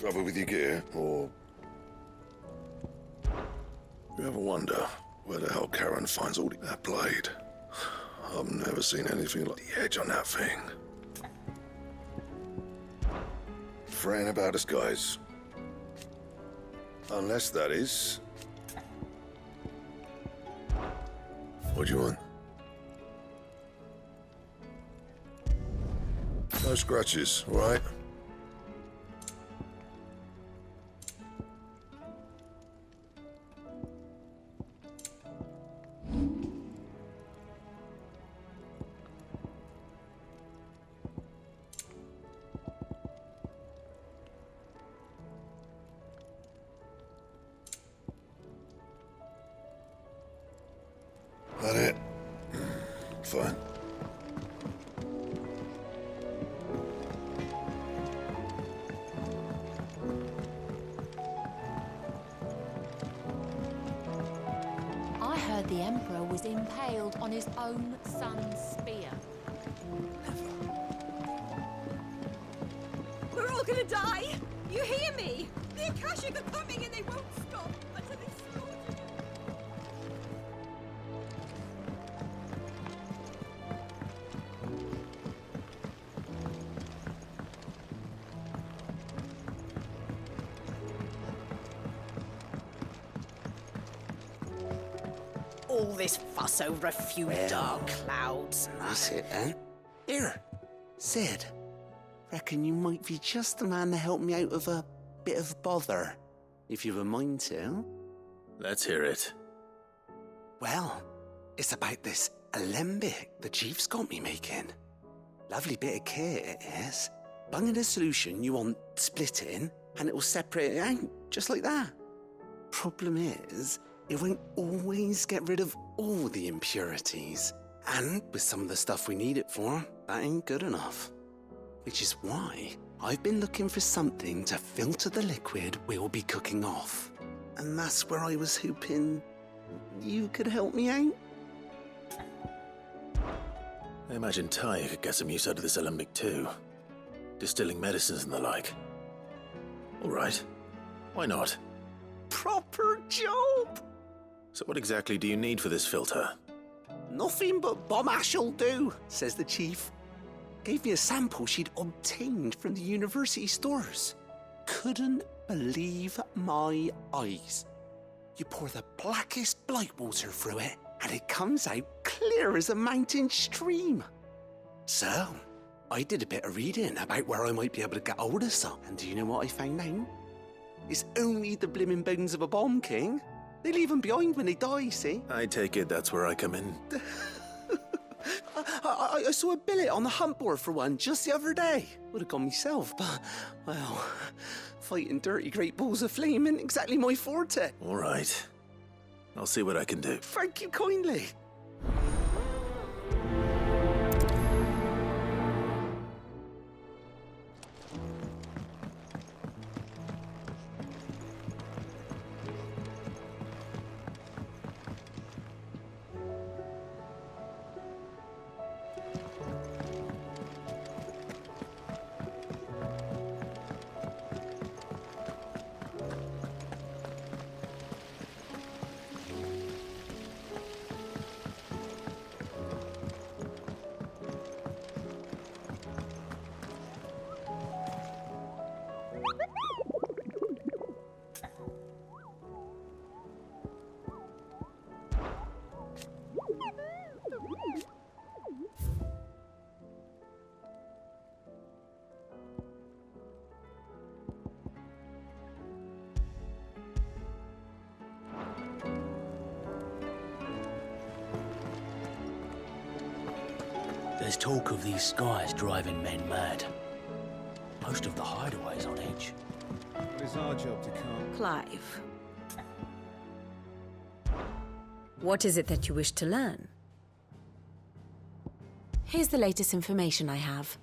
Trouble with your gear, or... You ever wonder where the hell Karen finds all that blade? I've never seen anything like the edge on that thing. Fretting about us, guys. Unless that is... What do you want? No scratches, all right? That it? Fine. I heard the Emperor was impaled on his own son's spear. We're all gonna die! You hear me? The Akashic are coming and they won't stop until they slaughter you! All this fuss over a few dark clouds. That's it then. Here, Sid. Reckon you might be just the man to help me out of a bit of bother, if you've a mind to. Let's hear it. Well, it's about this alembic the chief's got me making. Lovely bit of kit it is. Bung in a solution you want splitting, and it will separate it out, just like that. Problem is, it won't always get rid of all the impurities. And with some of the stuff we need it for, that ain't good enough. Which is why I've been looking for something to filter the liquid we'll be cooking off. And that's where I was hoping you could help me out. I imagine Ty could get some use out of this alembic too. Distilling medicines and the like. All right. Why not? Proper job! So what exactly do you need for this filter? Nothing but bomb ash'll do, says the chief. Gave me a sample she'd obtained from the university stores. Couldn't believe my eyes. You pour the blackest blight water through it, and it comes out clear as a mountain stream. So, I did a bit of reading about where I might be able to get hold of some, and do you know what I found out? It's only the blimmin' bones of a bomb king. They leave them behind when they die, see? I take it that's where I come in. I saw a billet on the hunt board for one just the other day. Would have gone myself, but, well, fighting dirty great balls of flame isn't exactly my forte. All right. I'll see what I can do. Thank you kindly. There's talk of these skies driving men mad. Most of the hideaways on edge. It's our job to calm. Clive. What is it that you wish to learn? Here's the latest information I have.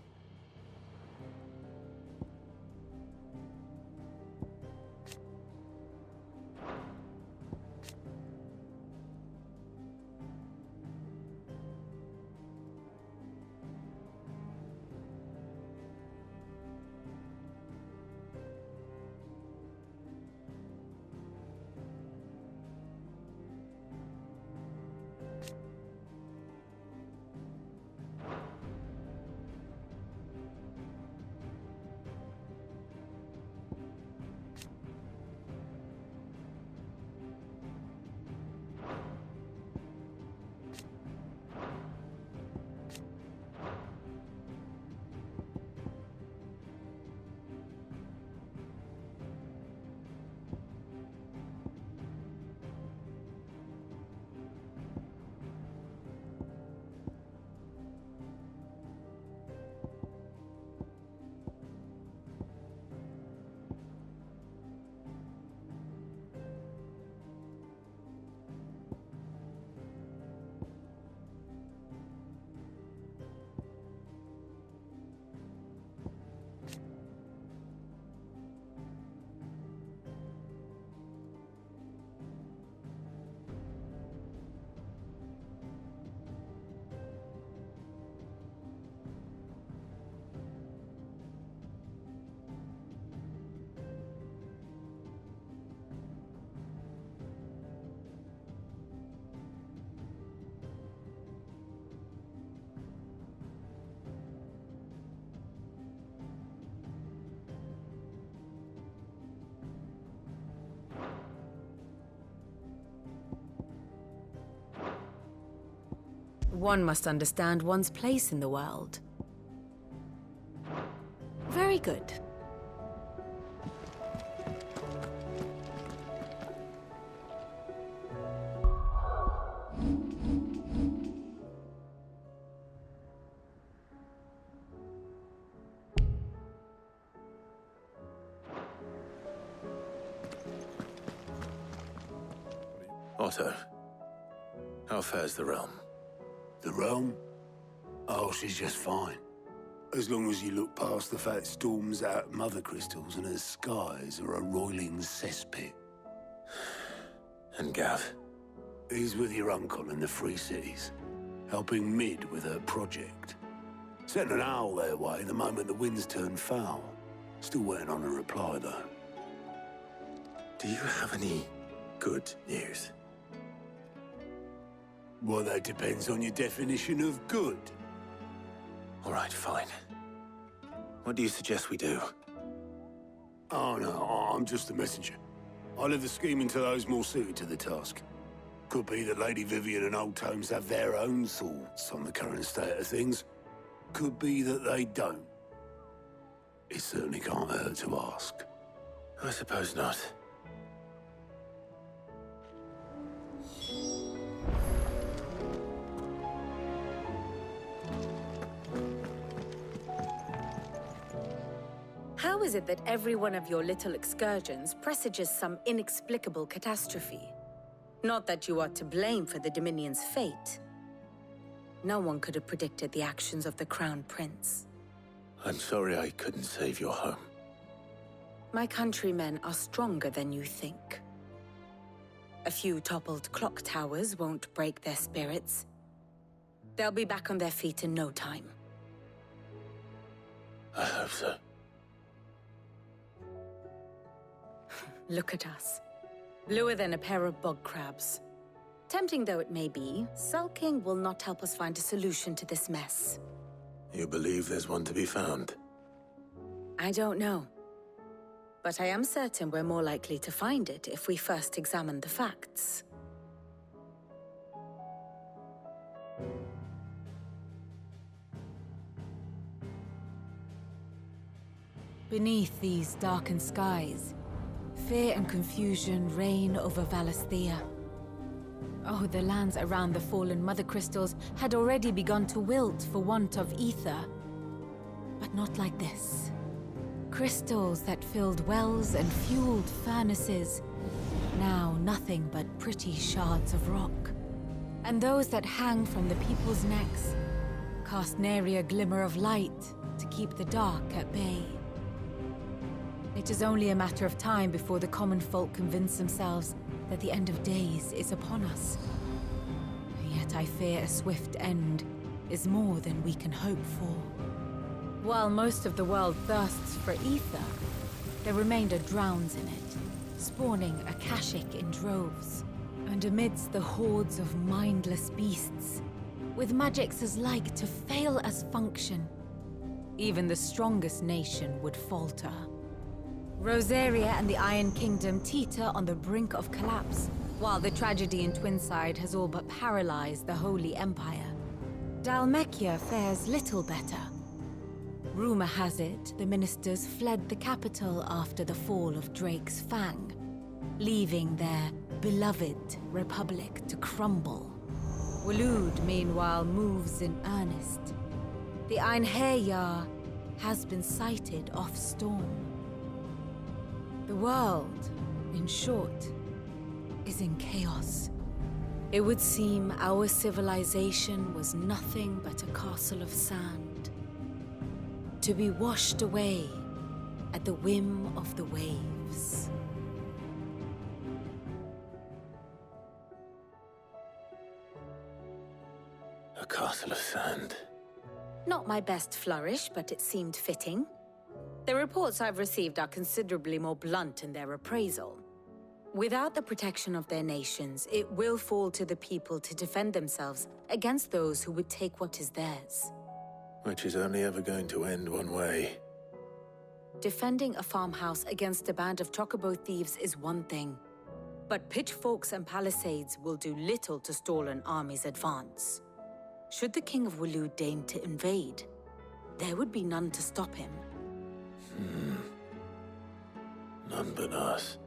One must understand one's place in the world. Very good. Otto, how fares the realm? The realm? Oh, she's just fine. As long as you look past the fat storms out mother crystals and her skies are a roiling cesspit. And Gav? He's with your uncle in the Free Cities, helping Mid with her project. Sent an owl their way the moment the winds turned foul. Still waiting on a reply, though. Do you have any good news? Well, that depends on your definition of good. All right, fine. What do you suggest we do? Oh, no, I'm just a messenger. I leave the scheming to those more suited to the task. Could be that Lady Vivian and Old Tomes have their own thoughts on the current state of things. Could be that they don't. It certainly can't hurt to ask. I suppose not. How is it that every one of your little excursions presages some inexplicable catastrophe? Not that you are to blame for the Dominion's fate. No one could have predicted the actions of the Crown Prince. I'm sorry I couldn't save your home. My countrymen are stronger than you think. A few toppled clock towers won't break their spirits. They'll be back on their feet in no time. I hope so. Look at us. Bluer than a pair of bog crabs. Tempting though it may be, sulking will not help us find a solution to this mess. You believe there's one to be found? I don't know. But I am certain we're more likely to find it if we first examine the facts. Beneath these darkened skies, fear and confusion reign over Valisthea. Oh, the lands around the fallen Mother Crystals had already begun to wilt for want of ether. But not like this. Crystals that filled wells and fueled furnaces, now nothing but pretty shards of rock. And those that hang from the people's necks cast nary a glimmer of light to keep the dark at bay. It is only a matter of time before the common folk convince themselves that the end of days is upon us. Yet I fear a swift end is more than we can hope for. While most of the world thirsts for ether, the remainder drowns in it, spawning Akashic in droves. And amidst the hordes of mindless beasts, with magics as like to fail as function, even the strongest nation would falter. Rosaria and the Iron Kingdom teeter on the brink of collapse, while the tragedy in Twinside has all but paralyzed the Holy Empire. Dalmekia fares little better. Rumor has it the ministers fled the capital after the fall of Drake's Fang, leaving their beloved republic to crumble. Waloed, meanwhile, moves in earnest. The Einherjar has been sighted off-storm. The world, in short, is in chaos. It would seem our civilization was nothing but a castle of sand, to be washed away at the whim of the waves. A castle of sand. Not my best flourish, but it seemed fitting. The reports I've received are considerably more blunt in their appraisal. Without the protection of their nations, it will fall to the people to defend themselves against those who would take what is theirs. Which is only ever going to end one way. Defending a farmhouse against a band of chocobo thieves is one thing, but pitchforks and palisades will do little to stall an army's advance. Should the King of Waloed deign to invade, there would be none to stop him. None but us.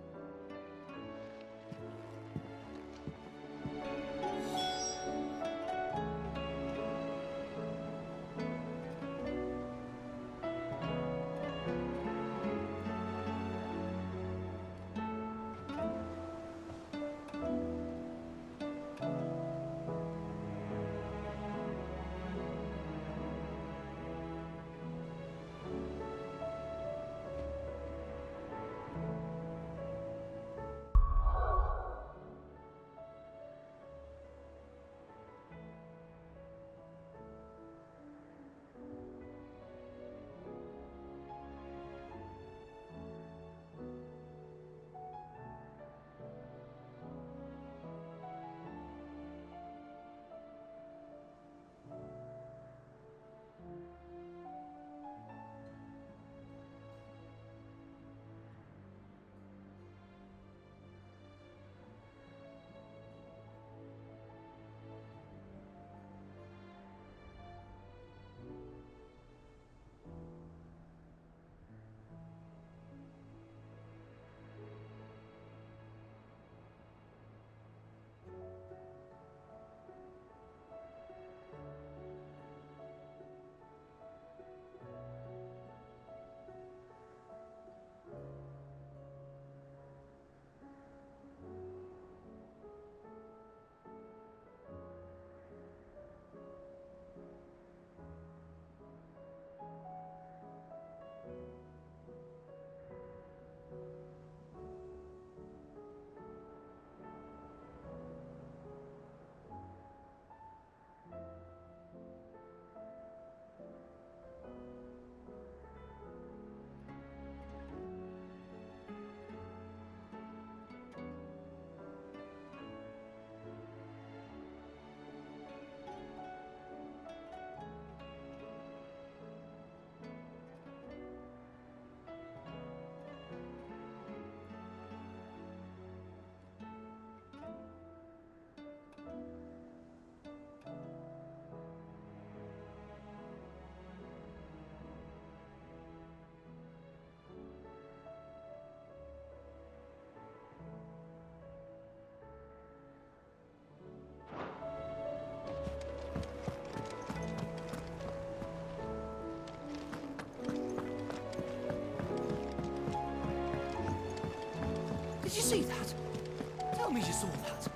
Did you see that? Tell me you saw that.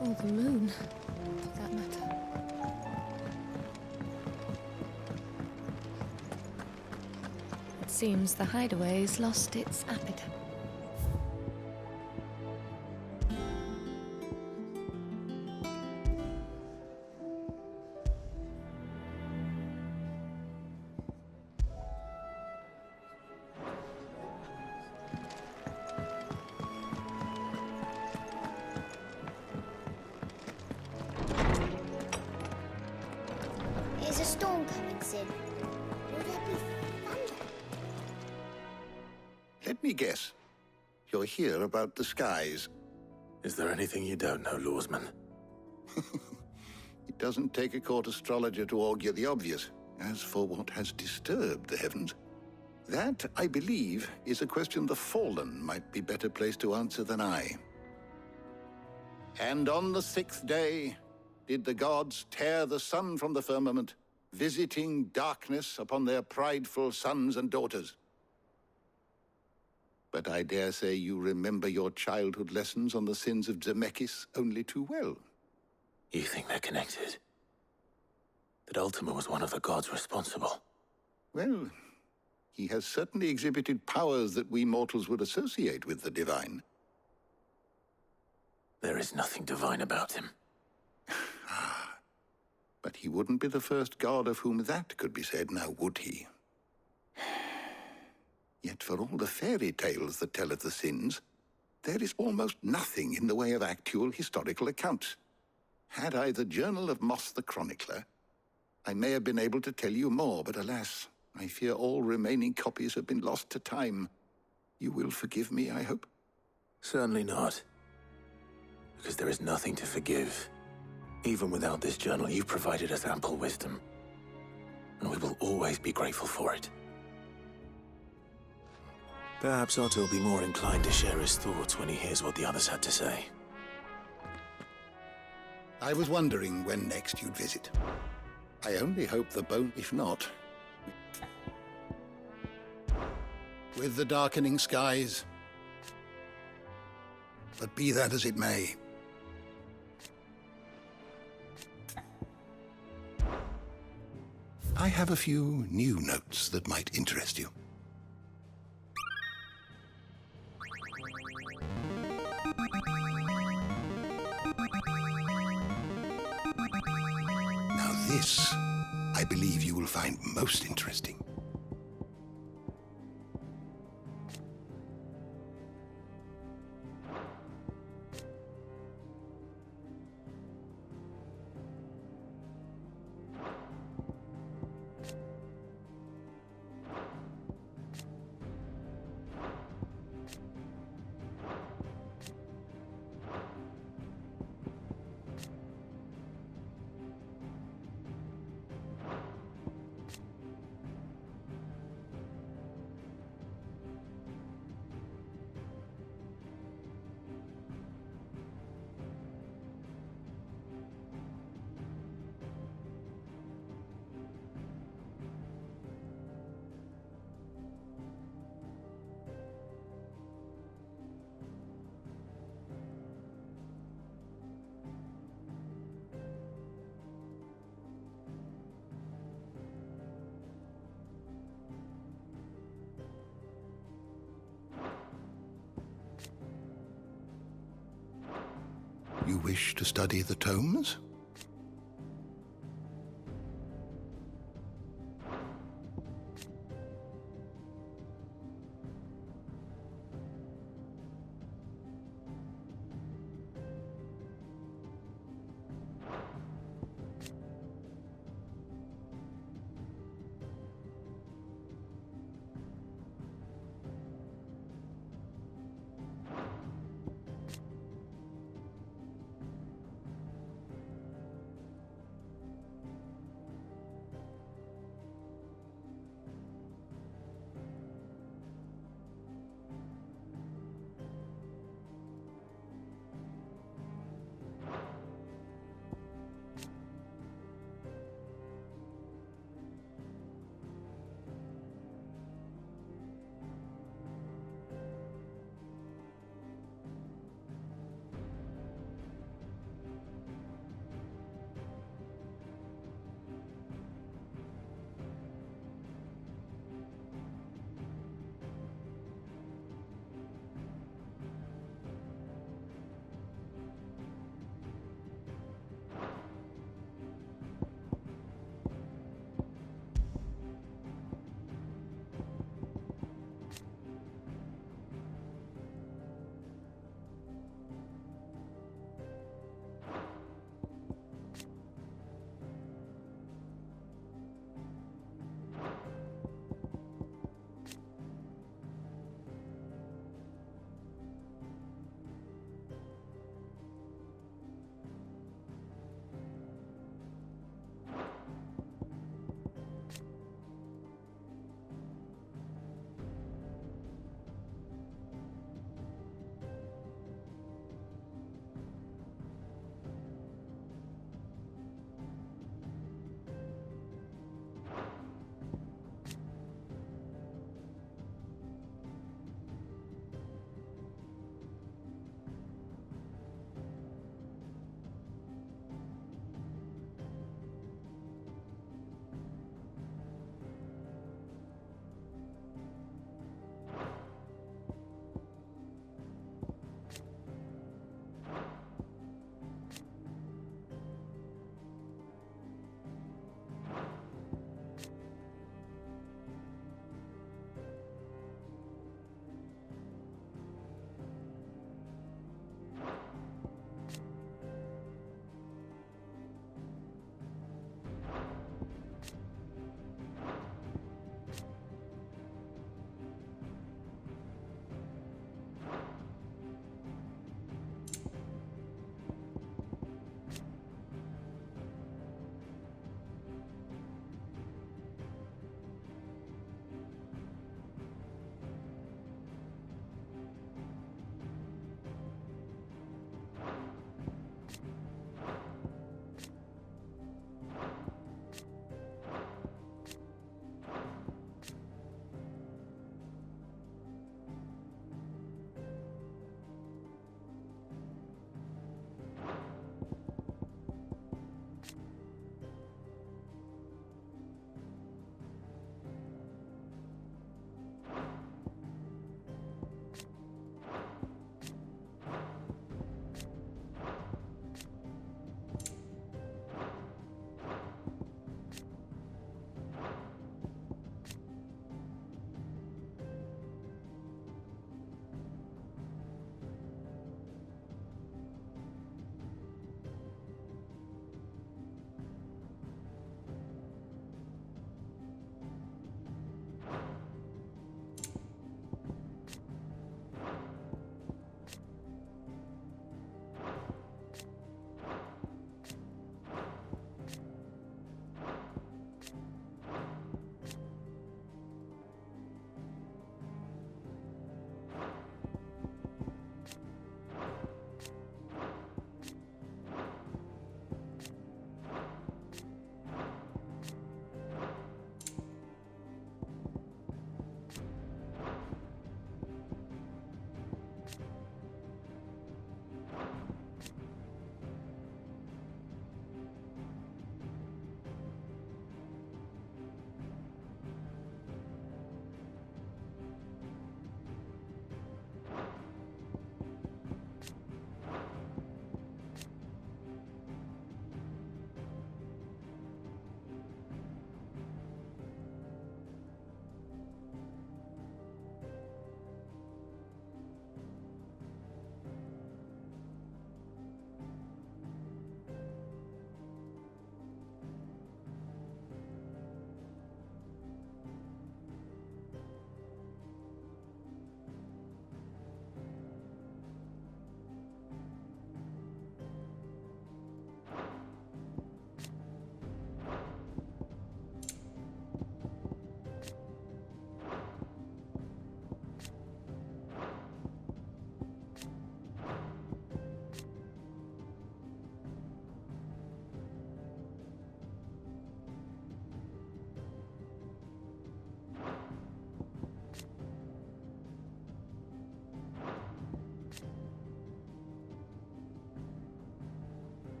Or the moon, for that matter. It seems the hideaway's lost its appetite. Is a storm coming, Sid? Will there be thunder? Let me guess. You're here about the skies. Is there anything you don't know, Lawsman? It doesn't take a court astrologer to augur the obvious. As for what has disturbed the heavens, that, I believe, is a question the Fallen might be better placed to answer than I. And on the sixth day did the gods tear the sun from the firmament, visiting darkness upon their prideful sons and daughters. But I dare say you remember your childhood lessons on the sins of Zemeckis only too well. You think they're connected? That Ultima was one of the gods responsible? Well, he has certainly exhibited powers that we mortals would associate with the divine. There is nothing divine about him. But he wouldn't be the first god of whom that could be said, now would he? Yet for all the fairy tales that tell of the sins, there is almost nothing in the way of actual historical accounts. Had I the Journal of Moss the Chronicler, I may have been able to tell you more, but alas, I fear all remaining copies have been lost to time. You will forgive me, I hope? Certainly not. Because there is nothing to forgive. Even without this journal, you provided us ample wisdom. And we will always be grateful for it. Perhaps Otto will be more inclined to share his thoughts when he hears what the others had to say. I was wondering when next you'd visit. I only hope the bone, if not. With the darkening skies. But be that as it may. I have a few new notes that might interest you. Now this, I believe you will find most interesting. You wish to study the tomes?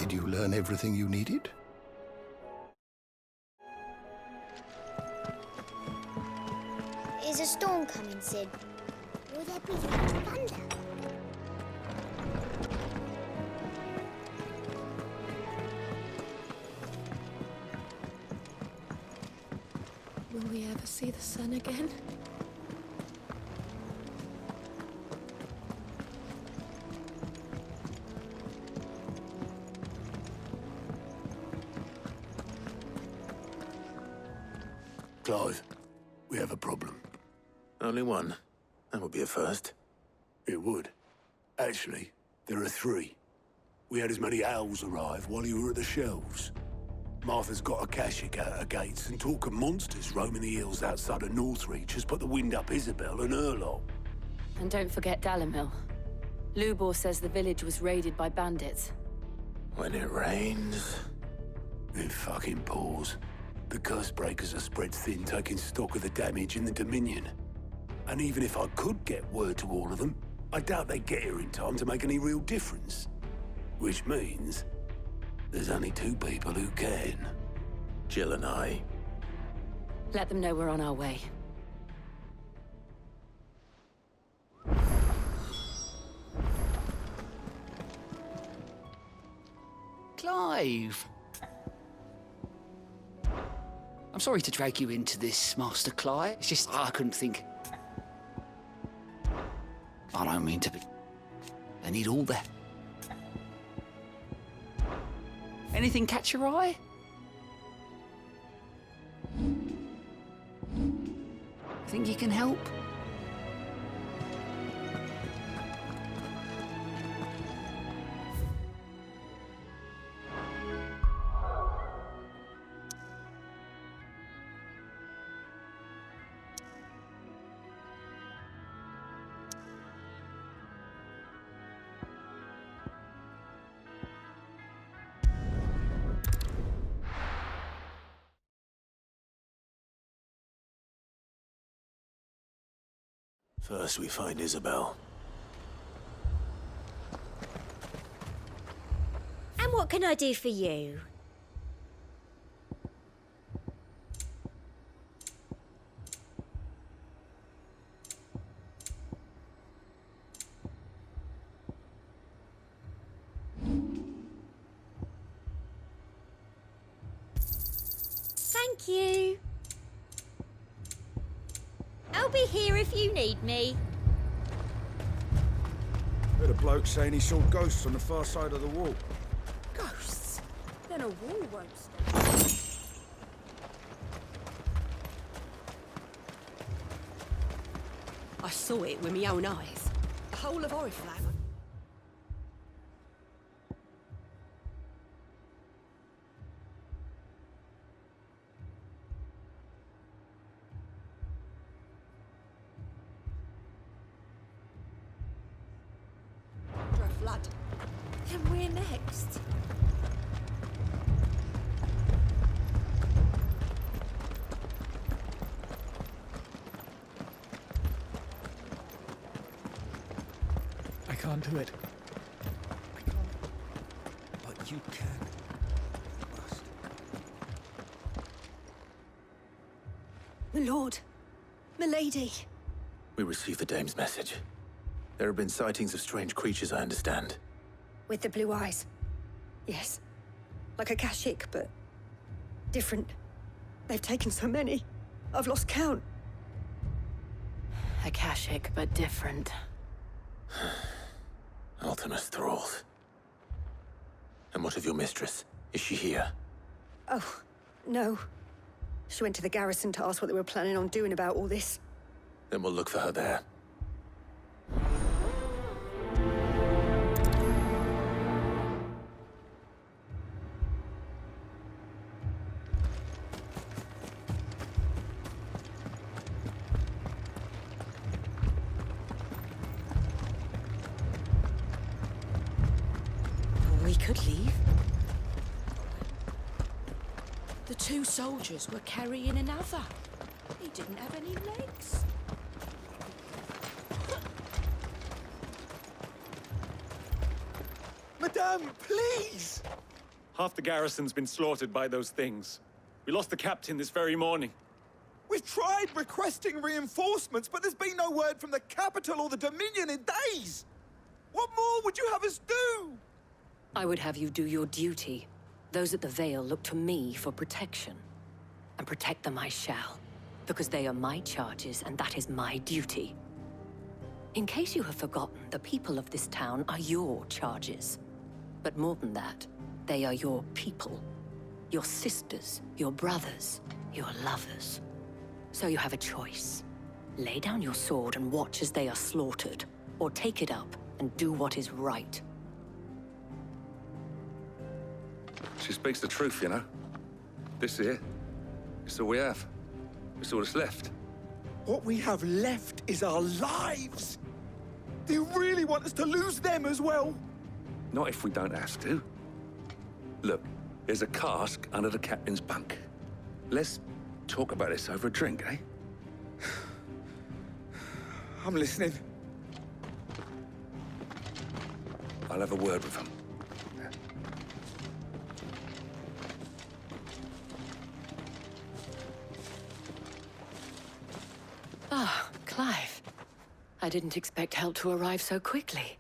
Did you learn everything you needed? Is a storm coming, Sid? Will there be thunder? Will we ever see the sun again? Clive, we have a problem. Only one. That would be a first. It would. Actually, there are three. We had as many owls arrive while you were at the shelves. Martha's got a Akashic out her gates, and talk of monsters roaming the hills outside of Northreach has put the wind up Isabel and her lot. And don't forget Dalimil. Lubor says the village was raided by bandits. When it rains... It fucking pours. The curse breakers are spread thin, taking stock of the damage in the Dominion. And even if I could get word to all of them, I doubt they'd get here in time to make any real difference. Which means... there's only two people who can. Jill and I. Let them know we're on our way. Clive! I'm sorry to drag you into this, Master Clive. It's just, I couldn't think... I don't mean to be... I need all that. Anything catch your eye? Think you can help? First we find Isabel. And what can I do for you? Thank you. I'll be here if you need me. Heard a bloke saying he saw ghosts on the far side of the wall. Ghosts? Then a wall won't stop. I saw it with my own eyes. The whole of Oriflamme. Flood. Then we're next. I can't do it. I can't. But you can. You must. My lord. My lady. We received the dame's message. There have been sightings of strange creatures, I understand. With the blue eyes. Yes. Like a Akashic, but different. They've taken so many. I've lost count. Akashic, but different. Ultimus thralls. And what of your mistress? Is she here? Oh, no. She went to the garrison to ask what they were planning on doing about all this. Then we'll look for her there. We could leave. The two soldiers were carrying another. He didn't have any legs. Madame, please! Half the garrison's been slaughtered by those things. We lost the captain this very morning. We've tried requesting reinforcements, but there's been no word from the capital or the Dominion in days! What more would you have us do? I would have you do your duty. Those at the Vale look to me for protection. And protect them I shall, because they are my charges and that is my duty. In case you have forgotten, the people of this town are your charges. But more than that, they are your people. Your sisters, your brothers, your lovers. So you have a choice. Lay down your sword and watch as they are slaughtered, or take it up and do what is right. She speaks the truth, you know. This here, it's all we have. It's all that's left. What we have left is our lives! Do you really want us to lose them as well? Not if we don't have to. Look, there's a cask under the captain's bunk. Let's talk about this over a drink, eh? I'm listening. I'll have a word with him. Ah, Clive. I didn't expect help to arrive so quickly.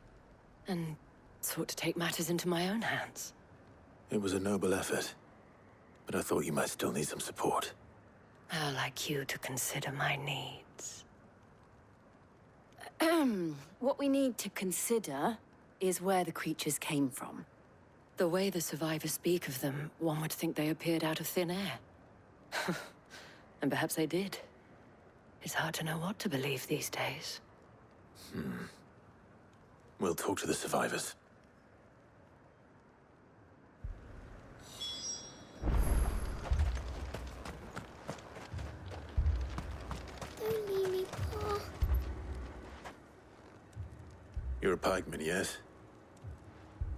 And sought to take matters into my own hands. It was a noble effort, but I thought you might still need some support. I'd like you to consider my needs. What we need to consider is where the creatures came from. The way the survivors speak of them, one would think they appeared out of thin air. And perhaps they did. It's hard to know what to believe these days. We'll talk to the survivors. Don't leave me, Pa. You're a pikeman, yes?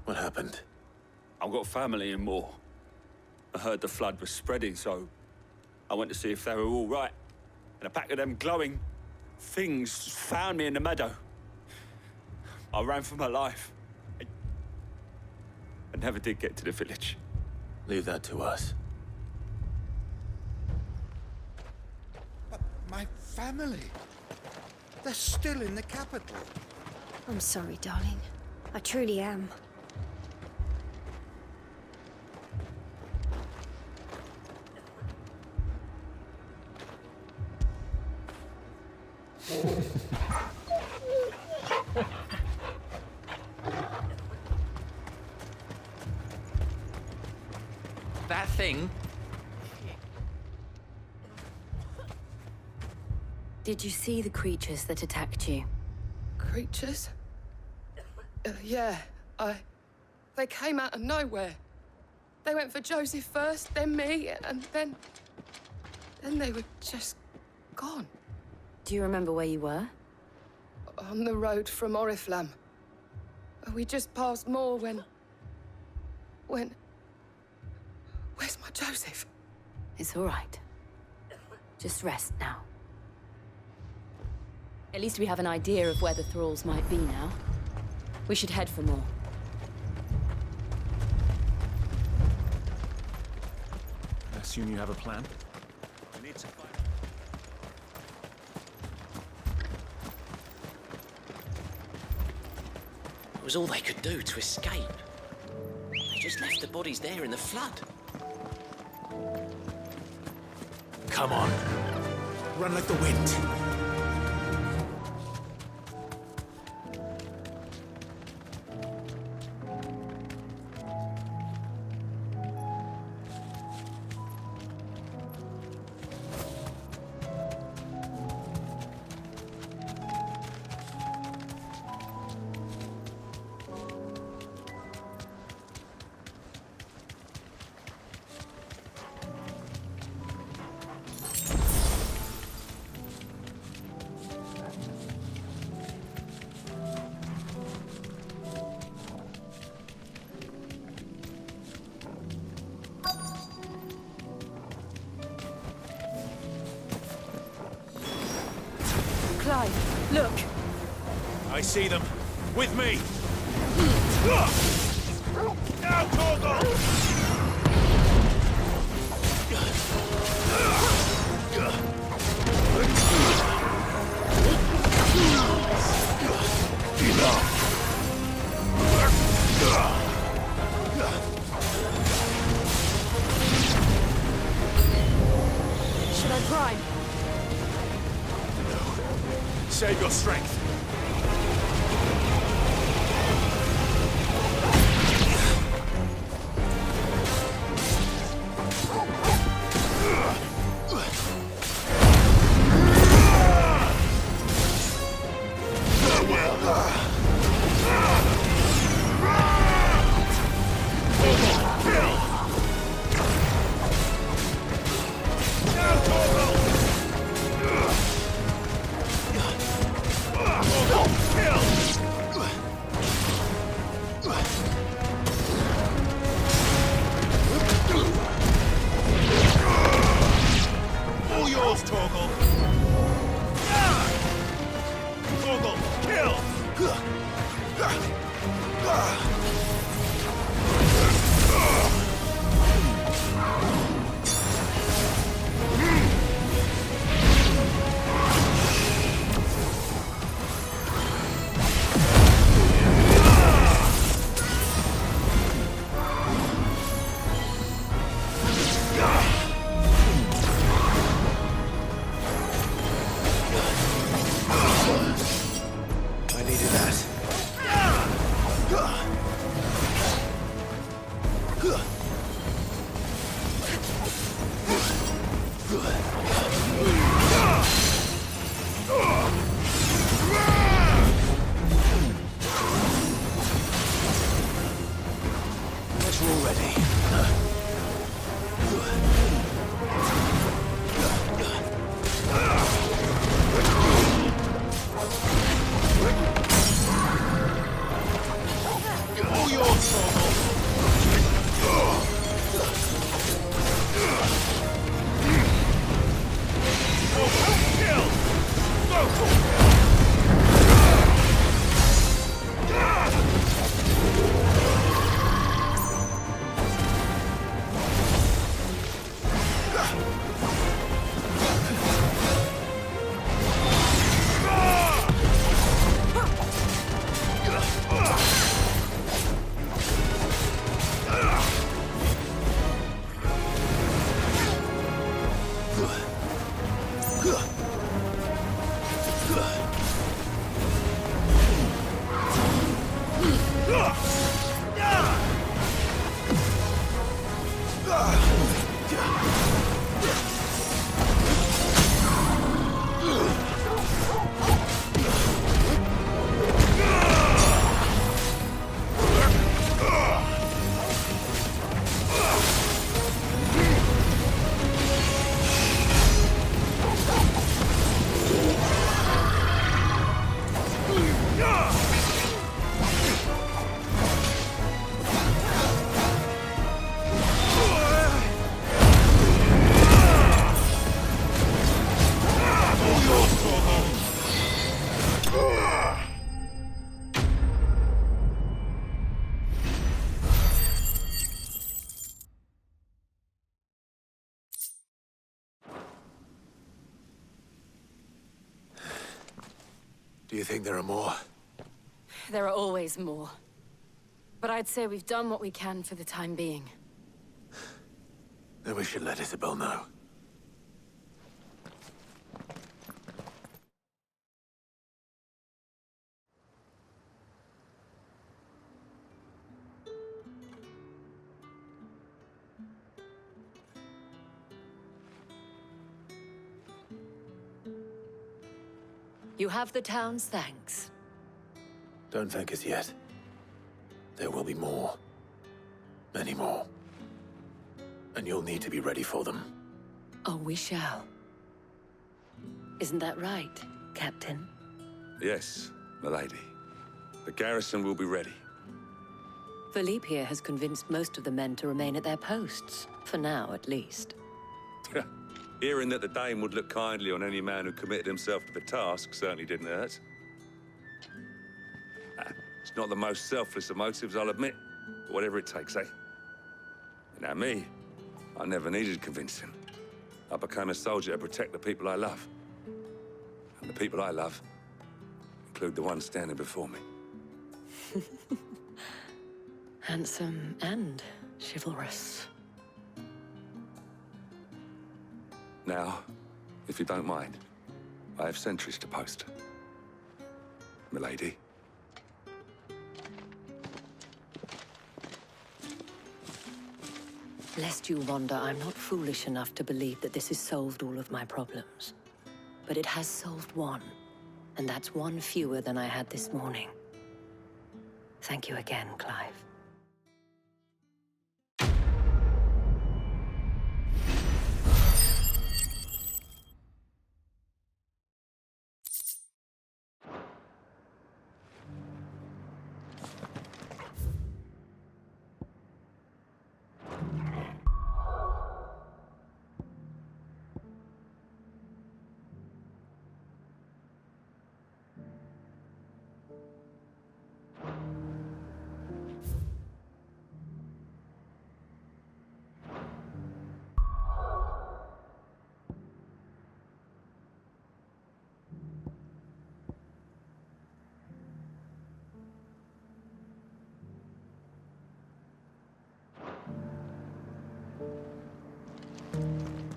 What happened? I've got family in Moor. I heard the flood was spreading, so I went to see if they were all right. And a pack of them glowing things found me in the meadow. I ran for my life. I never did get to the village. Leave that to us. But my family... they're still in the capital. I'm sorry, darling. I truly am. That thing? Did you see the creatures that attacked you? Creatures? Yeah, they came out of nowhere. They went for Joseph first, then me, and then they were just gone. Do you remember where you were? On the road from Oriflamme. We just passed Moor when... Where's my Joseph? It's all right. Just rest now. At least we have an idea of where the thralls might be now. We should head for more. I assume you have a plan? We need to find... It was all they could do to escape. They just left the bodies there in the flood. Come on. Run like the wind. Clive, look! I see them. With me! Now, Torgal! Save your strength. All yours, Torgal. Torgal, kill! I needed that. Guess we're all ready. All yours, Torgal. Kill! Do you think there are more? There are always more. But I'd say we've done what we can for the time being. Then we should let Isabel know. You have the town's thanks. Don't thank us yet. There will be more. Many more. And you'll need to be ready for them. Oh, we shall. Isn't that right, Captain? Yes, milady. The garrison will be ready. Philippe here has convinced most of the men to remain at their posts. For now, at least. Hearing that the Dane would look kindly on any man who committed himself to the task certainly didn't hurt. It's not the most selfless of motives, I'll admit. But whatever it takes, eh? Now me, I never needed convincing. I became a soldier to protect the people I love. And the people I love include the ones standing before me. Handsome and chivalrous. Now, if you don't mind, I have sentries to post. milady. Lest you wonder, I'm not foolish enough to believe that this has solved all of my problems. But it has solved one, and that's one fewer than I had this morning. Thank you again, Clive.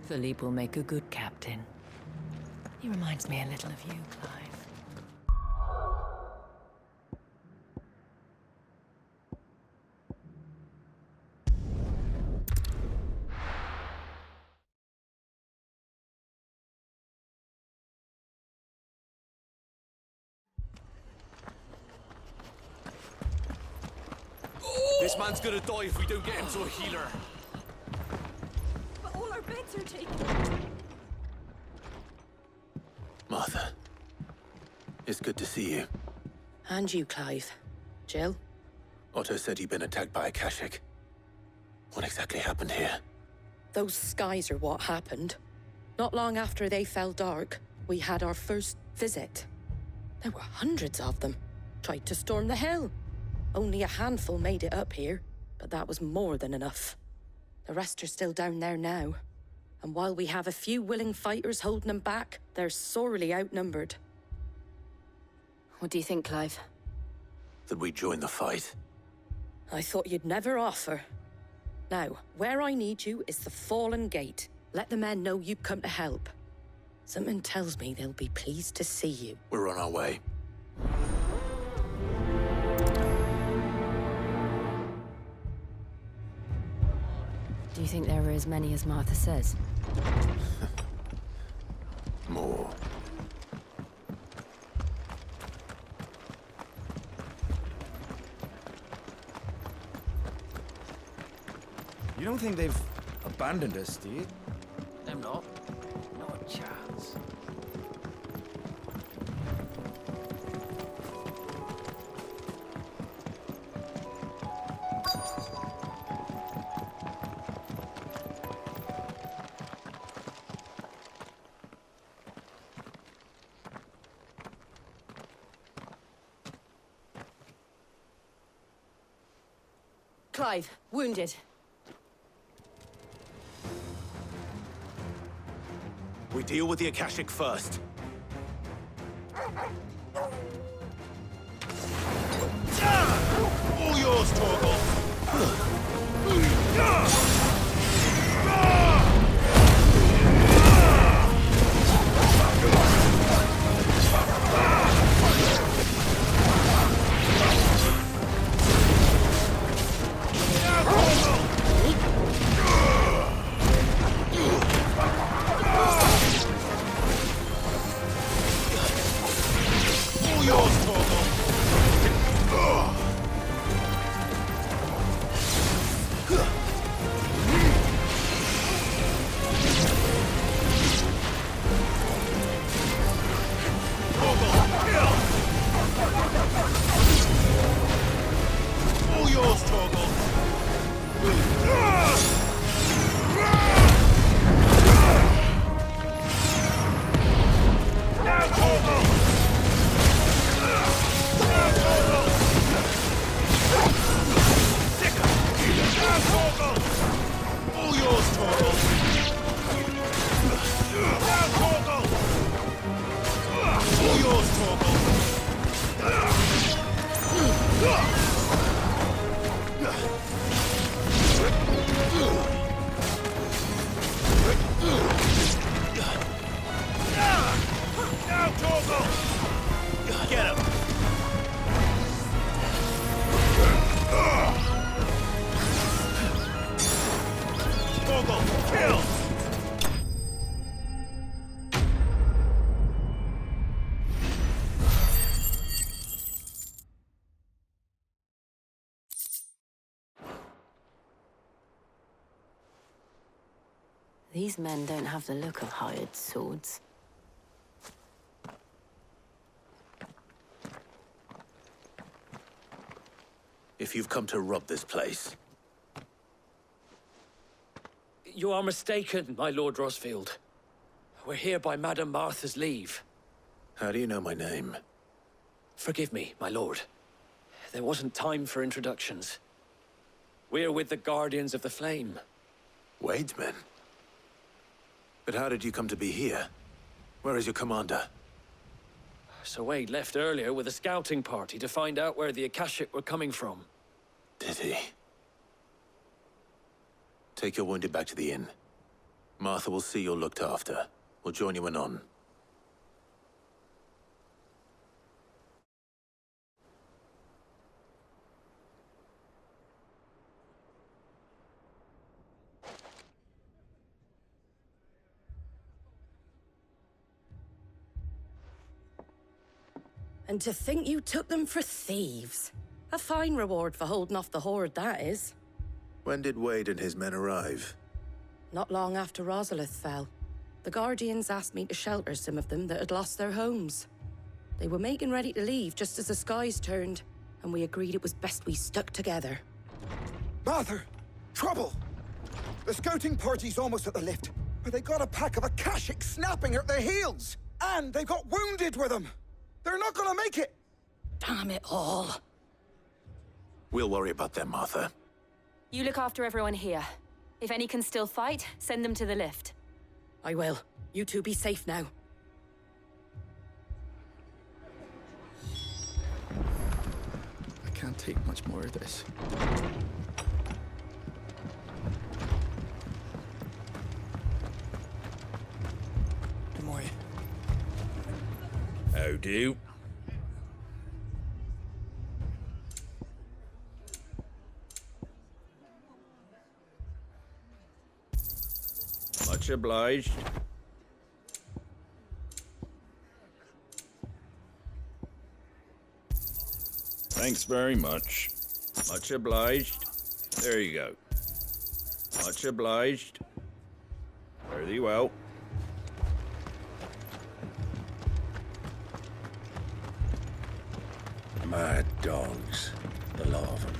Philippe will make a good captain. He reminds me a little of you, Clive. This man's gonna die if we don't get him to a healer. But all our beds are taken. Martha, it's good to see you. And you, Clive. Jill? Otto said you'd been attacked by a Kashik. What exactly happened here? Those skies are what happened. Not long after they fell dark, we had our first visit. There were hundreds of them. Tried to storm the hill. Only a handful made it up here, but that was more than enough. The rest are still down there now. And while we have a few willing fighters holding them back, they're sorely outnumbered. What do you think, Clive? That we join the fight? I thought you'd never offer. Now, where I need you is the Fallen Gate. Let the men know you've come to help. Something tells me they'll be pleased to see you. We're on our way. Do you think there are as many as Martha says? More. You don't think they've abandoned us, do you? Them not. Not a chance. Clive, wounded. We deal with the Akashic first. All yours, Torgal! Noble! Kill! These men don't have the look of hired swords. If you've come to rob this place, You are mistaken, my Lord Rosfield. We're here by Madame Martha's leave. how do you know my name? Forgive me, my lord. There wasn't time for introductions. We're with the Guardians of the Flame. Wade's men? But how did you come to be here? Where is your commander? Sir Wade left earlier with a scouting party to find out where the Akashic were coming from. Did he? Take your wounded back to the inn. Martha will see you're looked after. We'll join you anon. And to think you took them for thieves. A fine reward for holding off the horde, that is. When did Wade and his men arrive? Not long after Rosalith fell. The Guardians asked me to shelter some of them that had lost their homes. They were making ready to leave just as the skies turned, and we agreed it was best we stuck together. Martha! Trouble! The scouting party's almost at the lift, but they got a pack of Akashic snapping at their heels! And they've got wounded with them! They're not gonna make it! Damn it all. We'll worry about them, Martha. You look after everyone here. If any can still fight, send them to the lift. I will. You two be safe now. I can't take much more of this. How do? Much obliged. Thanks very much. Much obliged. There you go. Much obliged. Fare thee well. Mad dogs, the lot of them.